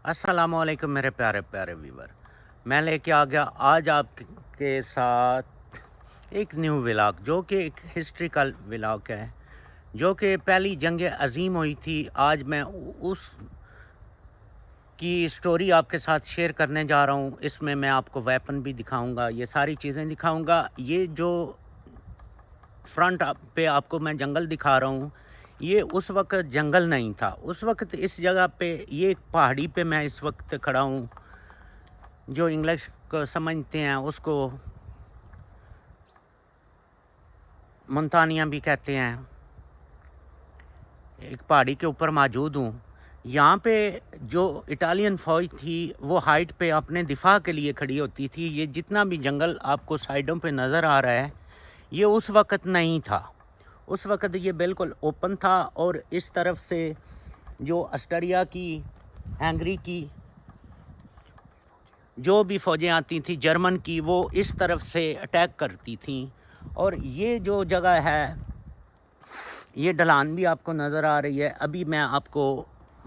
अस्सलामुअलैकुम मेरे प्यारे प्यारे व्यूवर। मैं लेके आ गया आज आपके साथ एक न्यू व्लॉग जो कि एक हिस्ट्रिकल व्लॉग है, जो कि पहली जंग अजीम हुई थी। आज मैं उस की स्टोरी आपके साथ शेयर करने जा रहा हूँ। इसमें मैं आपको वेपन भी दिखाऊंगा, ये सारी चीज़ें दिखाऊंगा। ये जो फ्रंट पे आपको मैं जंगल दिखा रहा हूँ, ये उस वक्त जंगल नहीं था। उस वक्त इस जगह पे, ये एक पहाड़ी पे मैं इस वक्त खड़ा हूँ। जो इंग्लिश को समझते हैं उसको मुल्तानिया भी कहते हैं। एक पहाड़ी के ऊपर मौजूद हूँ। यहाँ पे जो इटालियन फ़ौज थी वो हाइट पे अपने दिफा के लिए खड़ी होती थी। ये जितना भी जंगल आपको साइडों पे नज़र आ रहा है, ये उस वक्त नहीं था। उस वक्त ये बिल्कुल ओपन था और इस तरफ से जो ऑस्ट्रिया की, हंगरी की जो भी फ़ौजें आती थी, जर्मन की, वो इस तरफ से अटैक करती थी। और ये जो जगह है, ये ढलान भी आपको नज़र आ रही है। अभी मैं आपको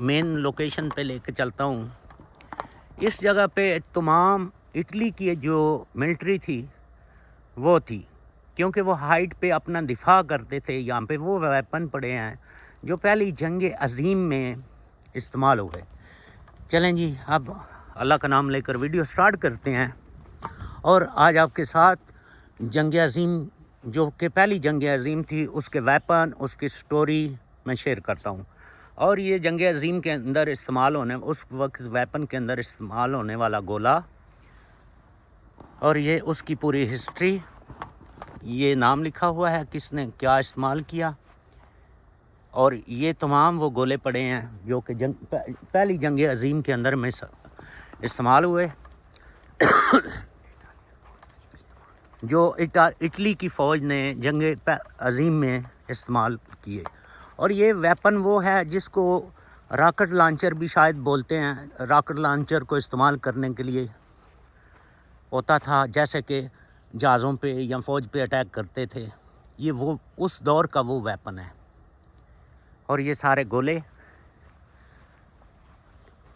मेन लोकेशन पे लेके चलता हूँ। इस जगह पे तमाम इटली की जो मिलिट्री थी वो थी, क्योंकि वो हाइट पे अपना दिफा करते थे। यहाँ पे वो वेपन पड़े हैं जो पहली जंग अजीम में इस्तेमाल हुए। चलें जी, अब अल्लाह का नाम लेकर वीडियो स्टार्ट करते हैं। और आज आपके साथ जंग अजीम, जो कि पहली जंग अजीम थी, उसके वेपन, उसकी स्टोरी मैं शेयर करता हूँ। और ये जंग अजीम के अंदर इस्तेमाल होने, उस वक्त वेपन के अंदर इस्तेमाल होने वाला गोला, और ये उसकी पूरी हिस्ट्री, ये नाम लिखा हुआ है किसने क्या इस्तेमाल किया। और ये तमाम वो गोले पड़े हैं जो कि पहली जंग अजीम के अंदर में इस्तेमाल हुए, जो इटली की फ़ौज ने जंग अजीम में इस्तेमाल किए। और ये वेपन वो है जिसको रॉकेट लॉन्चर भी शायद बोलते हैं। रॉकेट लॉन्चर को इस्तेमाल करने के लिए होता था, जैसे कि जहाज़ों पे या फ़ौज पे अटैक करते थे। ये वो उस दौर का वो वेपन है। और ये सारे गोले,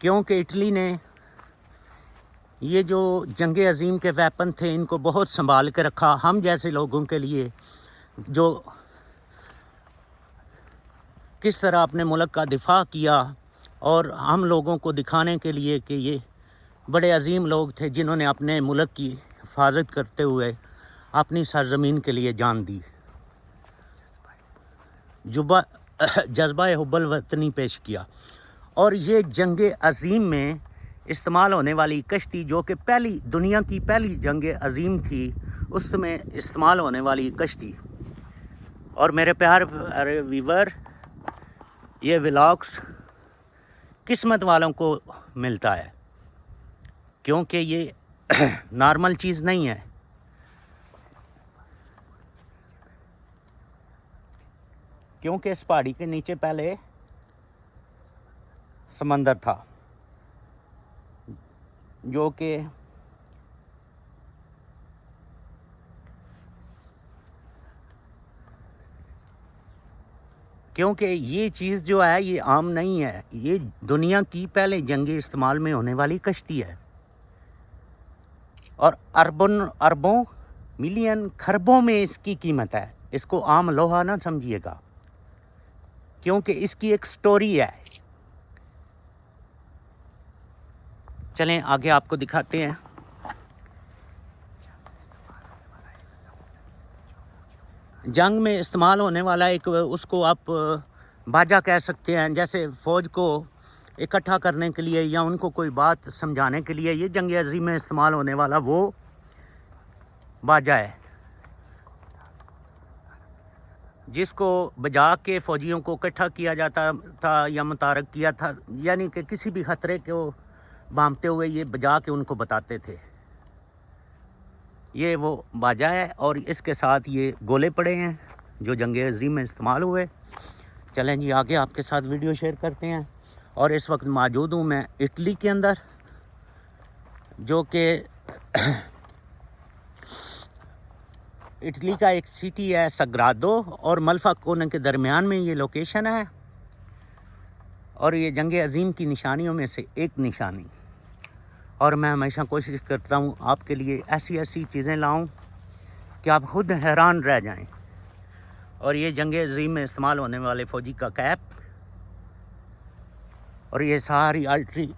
क्योंकि इटली ने ये जो जंग अजीम के वेपन थे इनको बहुत संभाल के रखा। हम जैसे लोगों के लिए जो किस तरह अपने मुल्क का दिफा किया, और हम लोगों को दिखाने के लिए कि ये बड़े अजीम लोग थे जिन्होंने अपने मुल्क की हिफाजत करते हुए अपनी सरजमीन के लिए जान दी। जज्बा हुब्बुल वतनी पेश किया। और ये जंग अजीम में इस्तेमाल होने वाली कश्ती, जो कि पहली दुनिया की पहली जंग अजीम थी, उसमें इस्तेमाल होने वाली कश्ती। और मेरे प्यारे व्यूवर, ये व्लॉग्स किस्मत वालों को मिलता है, क्योंकि ये नॉर्मल चीज़ नहीं है। क्योंकि इस पहाड़ी के नीचे पहले समंदर था, जो कि क्योंकि ये चीज़ जो है ये आम नहीं है। ये दुनिया की पहले जंगी इस्तेमाल में होने वाली कश्ती है। और अरबों मिलियन खरबों में इसकी कीमत है। इसको आम लोहा ना समझिएगा, क्योंकि इसकी एक स्टोरी है। चलें आगे आपको दिखाते हैं। जंग में इस्तेमाल होने वाला एक, उसको आप बाजा कह सकते हैं। जैसे फ़ौज को इकट्ठा करने के लिए या उनको कोई बात समझाने के लिए, ये जंग अजीम में इस्तेमाल होने वाला वो बाजा है, जिसको बजा के फ़ौजियों को इकट्ठा किया जाता था या मुतारक किया था। यानी कि किसी भी ख़तरे को भांपते हुए ये बजा के उनको बताते थे। ये वो बाजा है और इसके साथ ये गोले पड़े हैं जो जंग अजीम में इस्तेमाल हुए। चलें जी आगे आपके साथ वीडियो शेयर करते हैं। और इस वक्त मौजूद हूँ मैं इटली के अंदर, जो कि इटली का एक सिटी है सग्रादो और मल्फाकोने के दरमियान में ये लोकेशन है। और ये जंग अज़ीम की निशानियों में से एक निशानी। और मैं हमेशा कोशिश करता हूँ आपके लिए ऐसी ऐसी चीज़ें लाऊं कि आप खुद हैरान रह जाएं। और ये जंग अज़ीम में इस्तेमाल होने वाले फ़ौजी का कैप, और ये सारी आर्टरी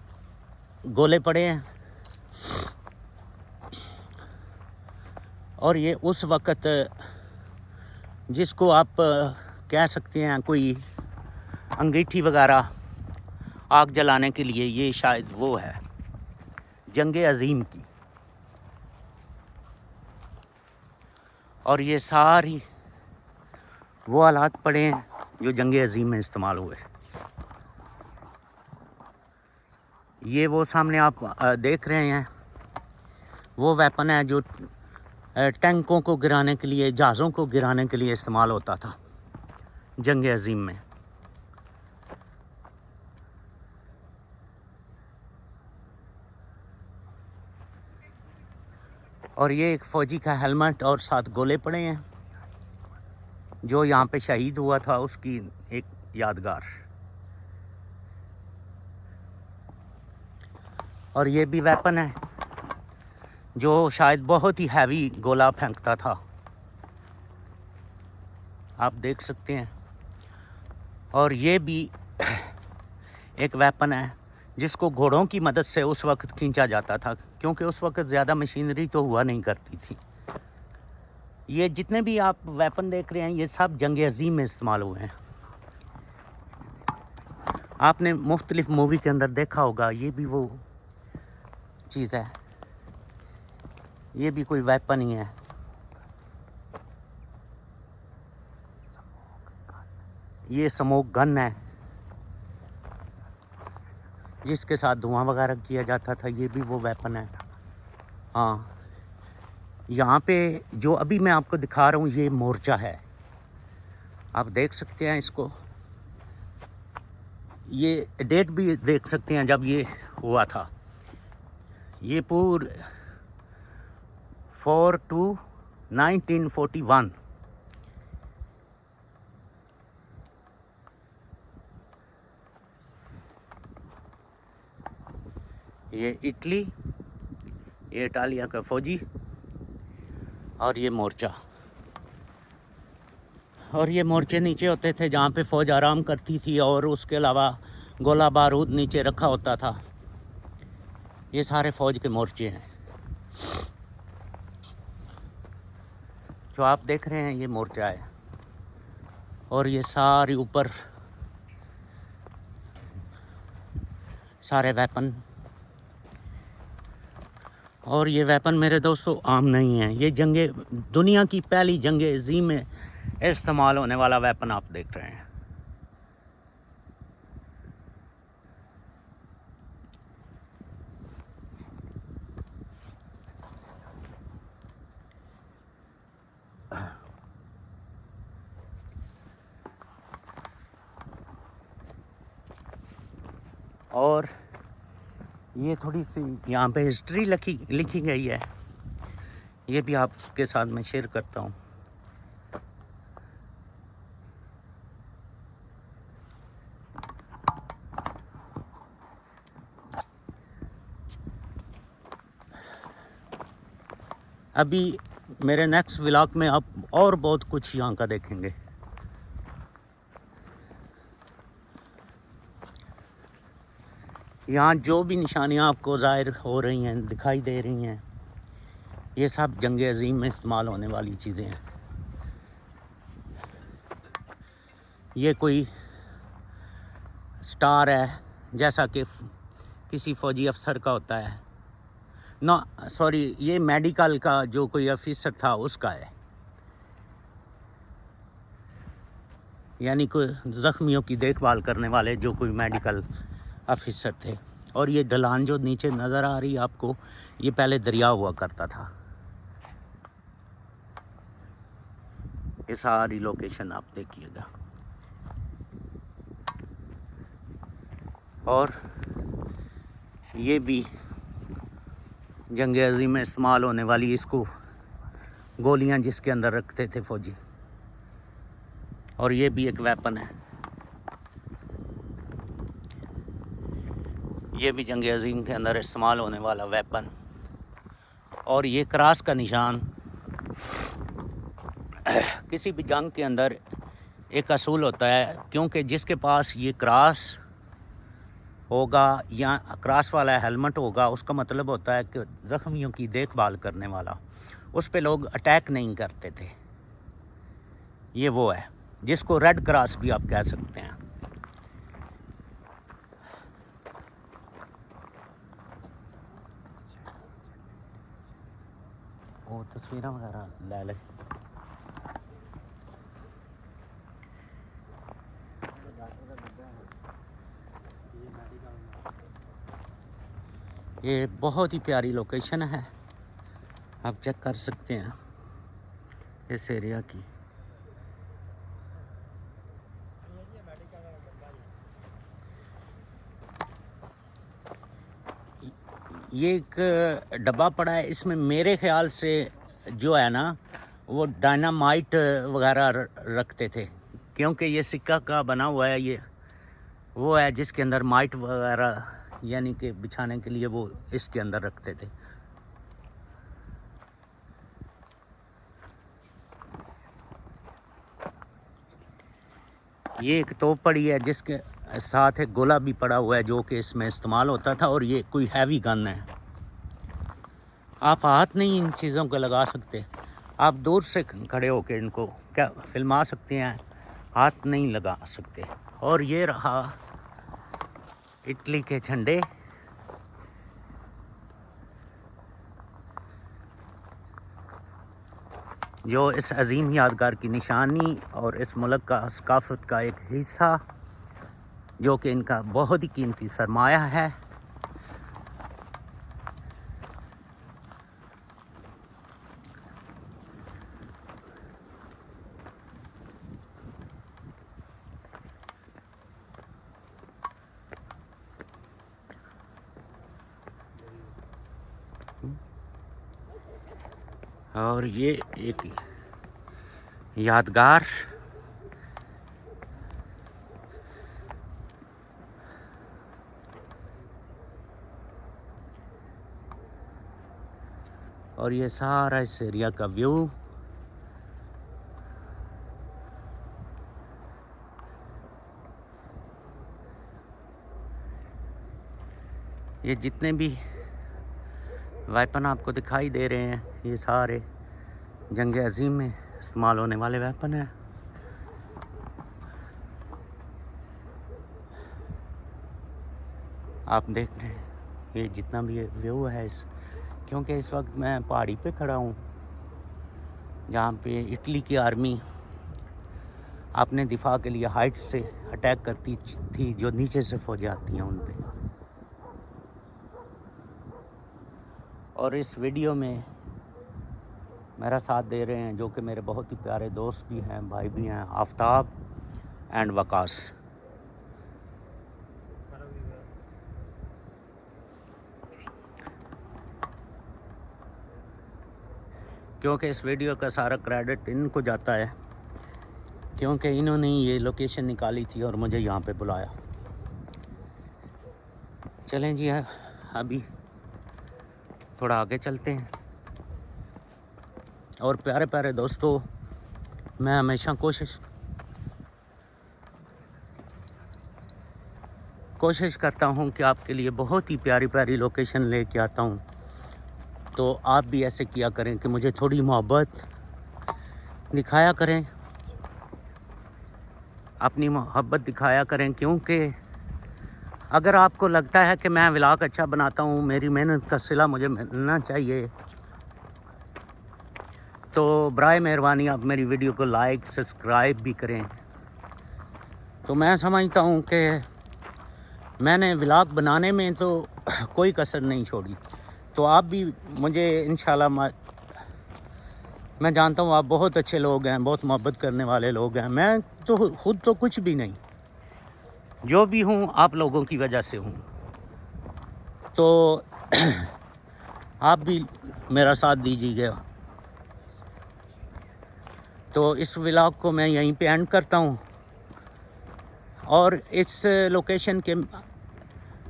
गोले पड़े हैं। और ये उस वक़्त जिसको आप कह सकते हैं कोई अंगीठी वगैरह आग जलाने के लिए, ये शायद वो है जंग अज़ीम की। और ये सारी वो आलात पड़े हैं जो जंग अज़ीम में इस्तेमाल हुए। ये वो सामने आप देख रहे हैं, वो वेपन है जो टैंकों को गिराने के लिए, जहाज़ों को गिराने के लिए इस्तेमाल होता था जंग अज़ीम में। और ये एक फ़ौजी का हेलमेट और 7 गोले पड़े हैं जो यहाँ पे शहीद हुआ था, उसकी एक यादगार। और ये भी वेपन है जो शायद बहुत ही हैवी गोला फेंकता था, आप देख सकते हैं। और ये भी एक वेपन है जिसको घोड़ों की मदद से उस वक्त खींचा जाता था, क्योंकि उस वक्त ज़्यादा मशीनरी तो हुआ नहीं करती थी। ये जितने भी आप वेपन देख रहे हैं ये सब जंग अज़ीम में इस्तेमाल हुए हैं। आपने मुख्तलिफ मूवी के अंदर देखा होगा, ये भी वो चीज़ है, ये भी कोई वेपन ही है। ये स्मोक गन है जिसके साथ धुआं वगैरह किया जाता था, ये भी वो वेपन है। हाँ, यहाँ पे जो अभी मैं आपको दिखा रहा हूँ ये मोर्चा है, आप देख सकते हैं इसको। ये डेट भी देख सकते हैं जब ये हुआ था, ये पूर 4/2/1941। ये इटली, ये इटालिया का फ़ौजी, और ये मोर्चा। और ये मोर्चे नीचे होते थे जहाँ पे फ़ौज आराम करती थी, और उसके अलावा गोला बारूद नीचे रखा होता था। ये सारे फ़ौज के मोर्चे हैं जो आप देख रहे हैं, ये मोर्चा है। और ये सारे ऊपर सारे वेपन, और ये वेपन मेरे दोस्तों आम नहीं है, ये दुनिया की पहली जंग अज़ीम में इस्तेमाल होने वाला वेपन आप देख रहे हैं। और ये थोड़ी सी यहाँ पे हिस्ट्री लिखी गई है, ये भी आपके साथ मैं शेयर करता हूँ। अभी मेरे नेक्स्ट व्लॉग में आप और बहुत कुछ यहाँ का देखेंगे। यहाँ जो भी निशानियाँ आपको ज़ाहिर हो रही हैं, दिखाई दे रही हैं, ये सब जंग अज़ीम में इस्तेमाल होने वाली चीज़ें हैं। ये कोई स्टार है जैसा कि किसी फ़ौजी अफसर का होता है, ना सॉरी, ये मेडिकल का जो कोई ऑफिसर था उसका है, यानी कोई ज़ख्मियों की देखभाल करने वाले जो कोई मेडिकल ऑफिसर थे। और ये ढलान जो नीचे नज़र आ रही है आपको, ये पहले दरिया हुआ करता था। ये सारी लोकेशन आप देखिएगा। और ये भी जंग अज़ीम में इस्तेमाल होने वाली इसको गोलियां जिसके अंदर रखते थे फ़ौजी, और ये भी एक वेपन है। ये भी जंग अज़ीम के अंदर इस्तेमाल होने वाला वेपन। और ये क्रॉस का निशान किसी भी जंग के अंदर एक असूल होता है, क्योंकि जिसके पास ये क्रॉस होगा या क्रॉस वाला हेलमेट होगा, उसका मतलब होता है कि ज़ख्मियों की देखभाल करने वाला, उस पे लोग अटैक नहीं करते थे। ये वो है जिसको रेड क्रॉस भी आप कह सकते हैं। वो तस्वीरें वगैरह ले ले। ये बहुत ही प्यारी लोकेशन है, आप चेक कर सकते हैं इस एरिया की। ये एक डब्बा पड़ा है, इसमें मेरे ख्याल से जो है ना वो डायनामाइट वगैरह रखते थे, क्योंकि ये सिक्का का बना हुआ है। ये वो है जिसके अंदर माइट वगैरह यानी कि बिछाने के लिए वो इसके अंदर रखते थे। ये एक तोप पड़ी है जिसके साथ एक गोला भी पड़ा हुआ है जो कि इसमें इस्तेमाल होता था, और ये कोई हैवी गन है। आप हाथ नहीं इन चीज़ों को लगा सकते, आप दूर से खड़े होकर इनको क्या फिल्मा सकते हैं, हाथ नहीं लगा सकते। और ये रहा इटली के झंडे। जो इस अजीम यादगार की निशानी और इस मुल्क का सकाफत का एक हिस्सा, जो कि इनका बहुत ही कीमती सरमाया है। और ये एक यादगार और ये सारा इस एरिया का व्यू। ये जितने भी वेपन आपको दिखाई दे रहे हैं, ये सारे जंग अज़ीम में इस्तेमाल होने वाले वेपन हैं। आप देख रहे हैं ये जितना भी व्यू है क्योंकि इस वक्त मैं पहाड़ी पे खड़ा हूँ जहाँ पे इटली की आर्मी अपने दिफा के लिए हाइट से अटैक करती थी, जो नीचे से फौजें आती हैं उन पे। और इस वीडियो में मेरा साथ दे रहे हैं जो कि मेरे बहुत ही प्यारे दोस्त भी हैं, भाई भी हैं, आफ्ताब एंड वकास। क्योंकि इस वीडियो का सारा क्रेडिट इनको जाता है, क्योंकि इन्होंने ये लोकेशन निकाली थी और मुझे यहाँ पे बुलाया। चलें जी, अभी थोड़ा आगे चलते हैं। और प्यारे प्यारे दोस्तों, मैं हमेशा कोशिश करता हूँ कि आपके लिए बहुत ही प्यारी प्यारी लोकेशन लेके आता हूँ। तो आप भी ऐसे किया करें कि मुझे थोड़ी मोहब्बत दिखाया करें, अपनी मोहब्बत दिखाया करें, क्योंकि अगर आपको लगता है कि मैं व्लॉग अच्छा बनाता हूँ, मेरी मेहनत का सिला मुझे मिलना चाहिए, तो बराए मेहरबानी आप मेरी वीडियो को लाइक सब्सक्राइब भी करें। तो मैं समझता हूँ कि मैंने व्लॉग बनाने में तो कोई कसर नहीं छोड़ी। तो आप भी मुझे इंशाल्लाह, मैं जानता हूँ आप बहुत अच्छे लोग हैं, बहुत मोहब्बत करने वाले लोग हैं। मैं तो खुद तो कुछ भी नहीं, जो भी हूँ आप लोगों की वजह से हूँ। तो आप भी मेरा साथ दीजिएगा। तो इस व्लॉग को मैं यहीं पे एंड करता हूँ। और इस लोकेशन के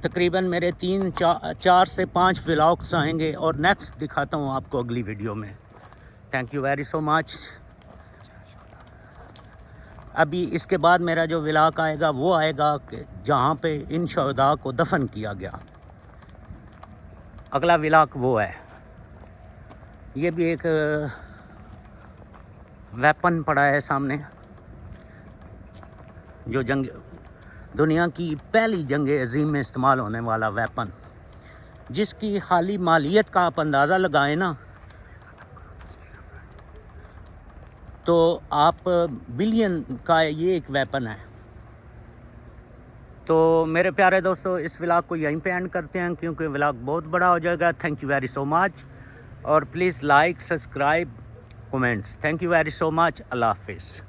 तकरीबन मेरे 4 से 5 व्लॉग्स आएंगे और नेक्स्ट दिखाता हूँ आपको अगली वीडियो में। Thank you very so much. अभी इसके बाद मेरा जो व्लॉग आएगा वो आएगा कि जहाँ पे इन शहदा को दफन किया गया। अगला व्लॉग वो है। ये भी एक वेपन पड़ा है सामने, जो दुनिया की पहली जंग अजीम में इस्तेमाल होने वाला वेपन, जिसकी हाली मालियत का आप अंदाज़ा लगाएं ना तो आप बिलियन का ये एक वेपन है। तो मेरे प्यारे दोस्तों, इस व्लॉग को यहीं पे एंड करते हैं क्योंकि व्लॉग बहुत बड़ा हो जाएगा। Thank you very so much और please like, subscribe, comments. Thank you very so much. अल्लाह हाफिज़।